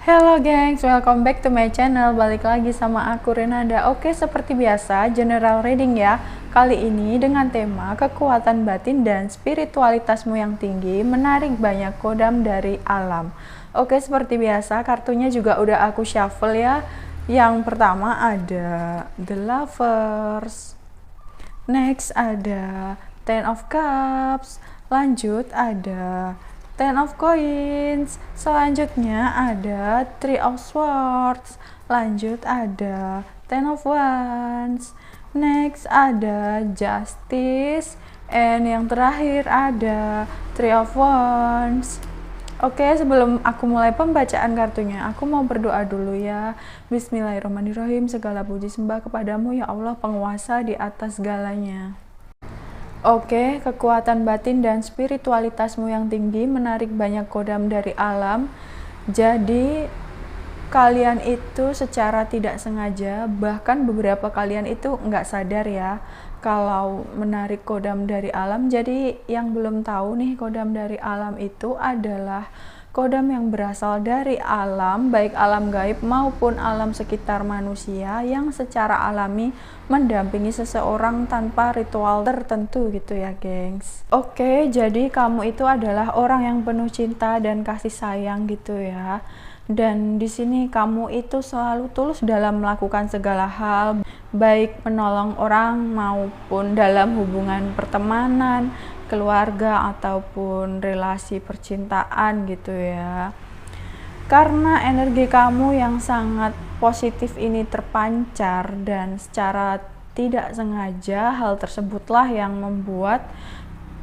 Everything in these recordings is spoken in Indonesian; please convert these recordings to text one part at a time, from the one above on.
Hello gengs, welcome back to my channel. Balik lagi sama aku Renada. Oke, seperti biasa general reading ya. Kali ini dengan tema kekuatan batin dan spiritualitasmu yang tinggi menarik banyak kodam dari alam. Oke, seperti biasa kartunya juga udah aku shuffle ya. Yang pertama ada The Lovers. Next ada Ten of Cups. Lanjut ada Ten of Coins. Selanjutnya ada Three of Swords. Lanjut ada Ten of Wands. Next ada Justice. And yang terakhir ada Three of Wands. Oke, sebelum aku mulai pembacaan kartunya, aku mau berdoa dulu ya. Bismillahirrahmanirrahim. Segala puji sembah kepadamu ya Allah, penguasa di atas segalanya. Oke, kekuatan batin dan spiritualitasmu yang tinggi menarik banyak kodam dari alam. Jadi kalian itu secara tidak sengaja, bahkan beberapa kalian itu nggak sadar ya kalau menarik kodam dari alam. Jadi yang belum tahu nih, kodam dari alam itu adalah kodam yang berasal dari alam, baik alam gaib maupun alam sekitar manusia yang secara alami mendampingi seseorang tanpa ritual tertentu gitu ya gengs. Oke, jadi kamu itu adalah orang yang penuh cinta dan kasih sayang gitu ya. Dan di sini kamu itu selalu tulus dalam melakukan segala hal, baik menolong orang maupun dalam hubungan pertemanan, keluarga ataupun relasi percintaan gitu ya. Karena energi kamu yang sangat positif ini terpancar dan secara tidak sengaja hal tersebutlah yang membuat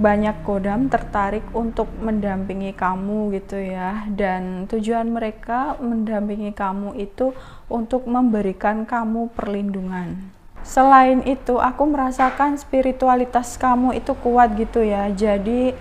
banyak kodam tertarik untuk mendampingi kamu gitu ya. Dan tujuan mereka mendampingi kamu itu untuk memberikan kamu perlindungan. Selain itu, aku merasakan spiritualitas kamu itu kuat gitu ya. Jadi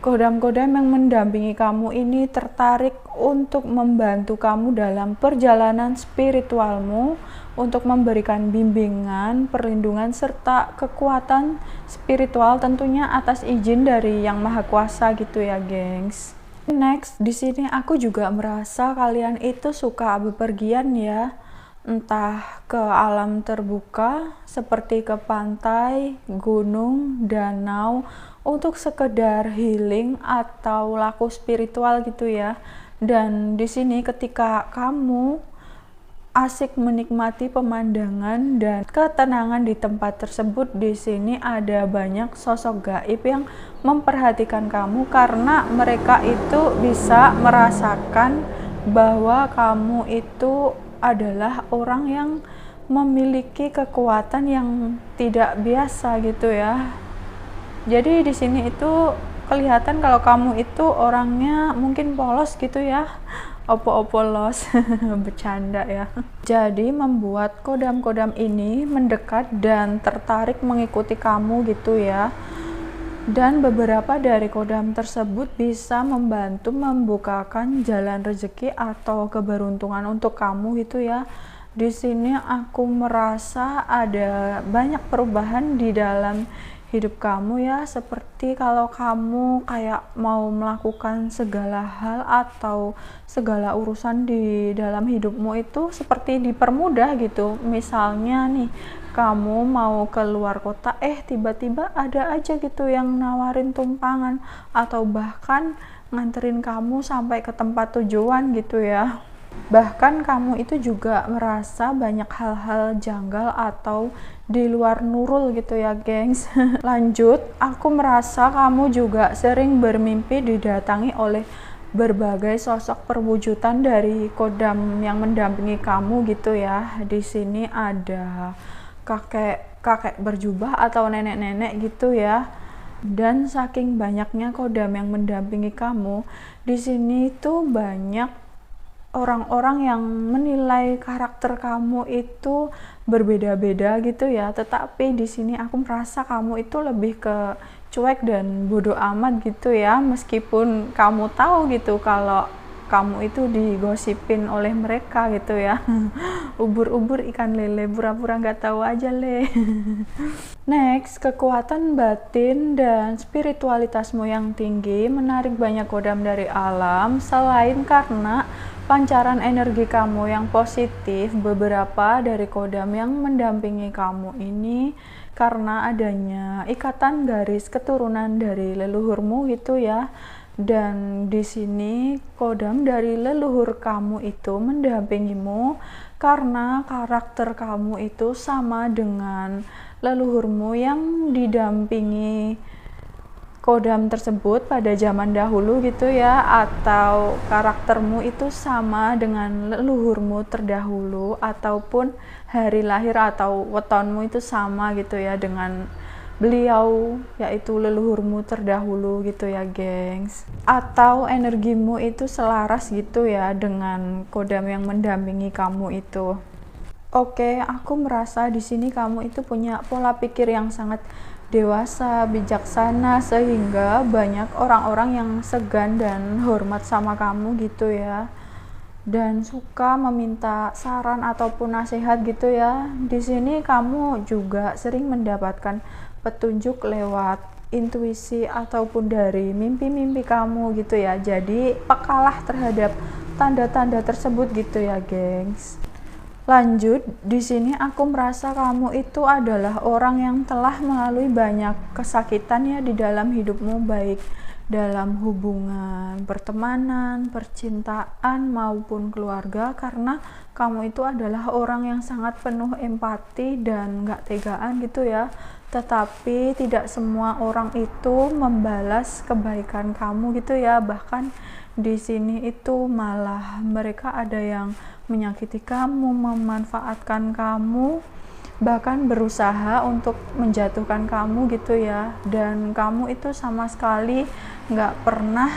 kodam-kodam yang mendampingi kamu ini tertarik untuk membantu kamu dalam perjalanan spiritualmu, untuk memberikan bimbingan, perlindungan, serta kekuatan spiritual tentunya atas izin dari Yang Maha Kuasa gitu ya, gengs. Next, di sini aku juga merasa kalian itu suka bepergian ya, entah ke alam terbuka seperti ke pantai, gunung, danau untuk sekedar healing atau laku spiritual gitu ya. Dan di sini ketika kamu asik menikmati pemandangan dan ketenangan di tempat tersebut, di sini ada banyak sosok gaib yang memperhatikan kamu karena mereka itu bisa merasakan bahwa kamu itu adalah orang yang memiliki kekuatan yang tidak biasa gitu ya. Jadi di sini itu kelihatan kalau kamu itu orangnya mungkin polos gitu ya. Opo-opo los, bercanda ya. Jadi membuat kodam-kodam ini mendekat dan tertarik mengikuti kamu gitu ya. Dan beberapa dari kodam tersebut bisa membantu membukakan jalan rezeki atau keberuntungan untuk kamu gitu ya. Di sini aku merasa ada banyak perubahan di dalam hidup kamu ya, seperti kalau kamu kayak mau melakukan segala hal atau segala urusan di dalam hidupmu itu seperti dipermudah gitu. Misalnya nih, kamu mau ke luar kota, tiba-tiba ada aja gitu yang nawarin tumpangan atau bahkan nganterin kamu sampai ke tempat tujuan gitu ya. Bahkan kamu itu juga merasa banyak hal-hal janggal atau di luar nurul gitu ya gengs. Lanjut, aku merasa kamu juga sering bermimpi didatangi oleh berbagai sosok perwujudan dari kodam yang mendampingi kamu gitu ya. Di sini ada kakek berjubah atau nenek-nenek gitu ya. Dan saking banyaknya kodam yang mendampingi kamu, di sini tuh banyak orang-orang yang menilai karakter kamu itu berbeda-beda gitu ya. Tetapi di sini aku merasa kamu itu lebih ke cuek dan bodoh amat gitu ya, meskipun kamu tahu gitu kalau kamu itu digosipin oleh mereka gitu ya. Ubur-ubur ikan lele, pura-pura nggak tahu aja le. Next, kekuatan batin dan spiritualitasmu yang tinggi menarik banyak kodam dari alam, selain karena pancaran energi kamu yang positif. Beberapa dari kodam yang mendampingi kamu ini karena adanya ikatan garis keturunan dari leluhurmu gitu ya. Dan di sini kodam dari leluhur kamu itu mendampingimu karena karakter kamu itu sama dengan leluhurmu yang didampingi kodam tersebut pada zaman dahulu gitu ya, atau karaktermu itu sama dengan leluhurmu terdahulu, ataupun hari lahir atau wetonmu itu sama gitu ya dengan beliau, yaitu leluhurmu terdahulu gitu ya gengs, atau energimu itu selaras gitu ya dengan kodam yang mendampingi kamu itu. Oke, aku merasa di sini kamu itu punya pola pikir yang sangat dewasa, bijaksana, sehingga banyak orang-orang yang segan dan hormat sama kamu gitu ya, dan suka meminta saran ataupun nasihat gitu ya. Di sini kamu juga sering mendapatkan petunjuk lewat intuisi ataupun dari mimpi-mimpi kamu gitu ya. Jadi pekalah terhadap tanda-tanda tersebut gitu ya, gengs. Lanjut, di sini aku merasa kamu itu adalah orang yang telah melalui banyak kesakitan ya di dalam hidupmu, baik dalam hubungan pertemanan, percintaan maupun keluarga, karena kamu itu adalah orang yang sangat penuh empati dan gak tegaan gitu ya. Tetapi tidak semua orang itu membalas kebaikan kamu gitu ya. Bahkan di sini itu malah mereka ada yang menyakiti kamu, memanfaatkan kamu, bahkan berusaha untuk menjatuhkan kamu gitu ya. Dan kamu itu sama sekali nggak pernah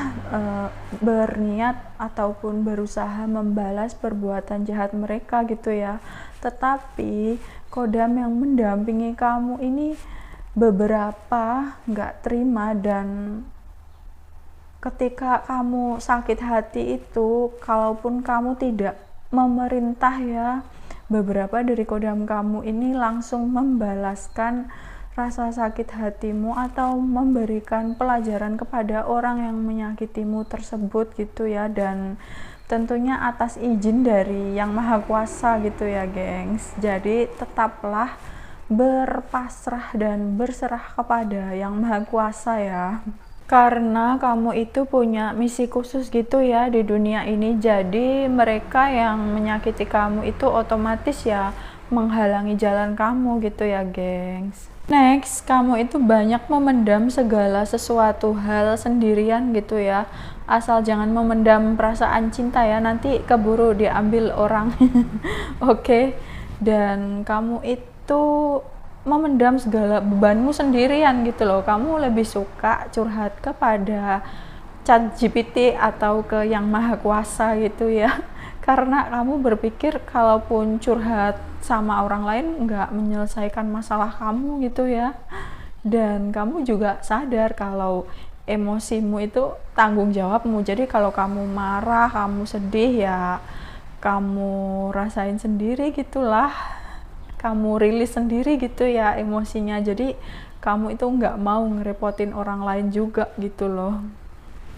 berniat ataupun berusaha membalas perbuatan jahat mereka gitu ya. Tetapi kodam yang mendampingi kamu ini beberapa nggak terima, dan ketika kamu sakit hati itu, kalaupun kamu tidak memerintah ya, beberapa dari kodam kamu ini langsung membalaskan rasa sakit hatimu atau memberikan pelajaran kepada orang yang menyakitimu tersebut gitu ya, dan tentunya atas izin dari Yang Maha Kuasa gitu ya gengs. Jadi tetaplah berpasrah dan berserah kepada Yang Maha Kuasa ya, karena kamu itu punya misi khusus gitu ya di dunia ini. Jadi mereka yang menyakiti kamu itu otomatis ya menghalangi jalan kamu gitu ya gengs. Next, kamu itu banyak memendam segala sesuatu hal sendirian gitu ya. Asal jangan memendam perasaan cinta ya, nanti keburu diambil orang. Oke. Dan kamu itu memendam segala bebanmu sendirian gitu loh. Kamu lebih suka curhat kepada ChatGPT atau ke Yang Maha Kuasa gitu ya, karena kamu berpikir kalaupun curhat sama orang lain nggak menyelesaikan masalah kamu gitu ya. Dan kamu juga sadar kalau emosimu itu tanggung jawabmu. Jadi kalau kamu marah, kamu sedih ya kamu rasain sendiri gitulah, kamu rilis sendiri gitu ya emosinya. Jadi kamu itu nggak mau ngerepotin orang lain juga gitu loh.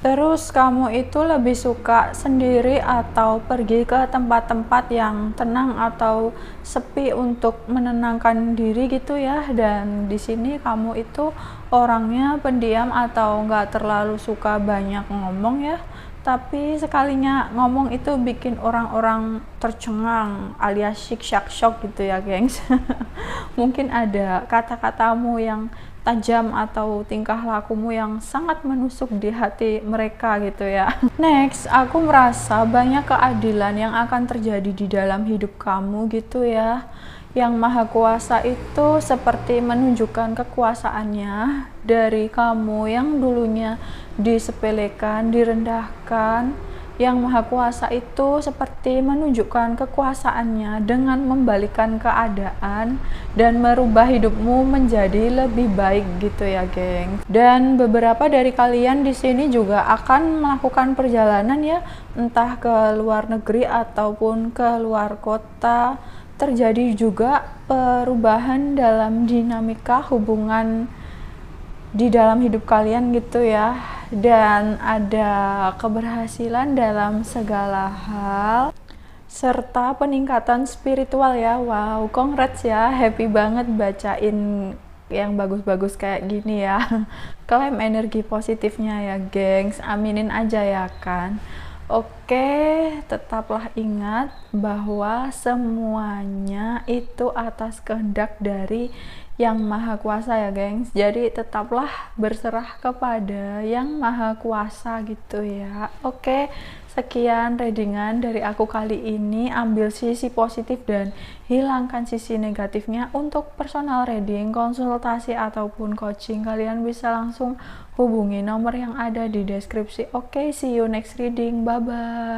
Terus kamu itu lebih suka sendiri atau pergi ke tempat-tempat yang tenang atau sepi untuk menenangkan diri gitu ya. Dan di sini kamu itu orangnya pendiam atau nggak terlalu suka banyak ngomong ya. Tapi sekalinya ngomong itu bikin orang-orang tercengang alias syik-syak-syok gitu ya gengs. Mungkin ada kata-katamu yang tajam atau tingkah lakumu yang sangat menusuk di hati mereka gitu ya. Next, aku merasa banyak keadilan yang akan terjadi di dalam hidup kamu gitu ya. Yang Maha Kuasa itu seperti menunjukkan kekuasaannya dari kamu yang dulunya disepelekan, direndahkan. Yang Maha Kuasa itu seperti menunjukkan kekuasaannya dengan membalikkan keadaan dan merubah hidupmu menjadi lebih baik gitu ya, geng. Dan beberapa dari kalian di sini juga akan melakukan perjalanan ya, entah ke luar negeri ataupun ke luar kota. Terjadi juga perubahan dalam dinamika hubungan di dalam hidup kalian gitu ya. dan ada keberhasilan dalam segala hal serta peningkatan spiritual ya. Wow, congrats ya, happy banget bacain yang bagus-bagus kayak gini ya. Klaim energi positifnya ya gengs, aminin aja ya kan. Oke, tetaplah ingat bahwa semuanya itu atas kehendak dari Yang Maha Kuasa ya gengs. Jadi tetaplah berserah kepada Yang Maha Kuasa gitu ya. Oke, sekian readingan dari aku kali ini. Ambil sisi positif dan hilangkan sisi negatifnya. Untuk personal reading, konsultasi ataupun coaching, kalian bisa langsung hubungi nomor yang ada di deskripsi. Oke, see you next reading. Bye bye.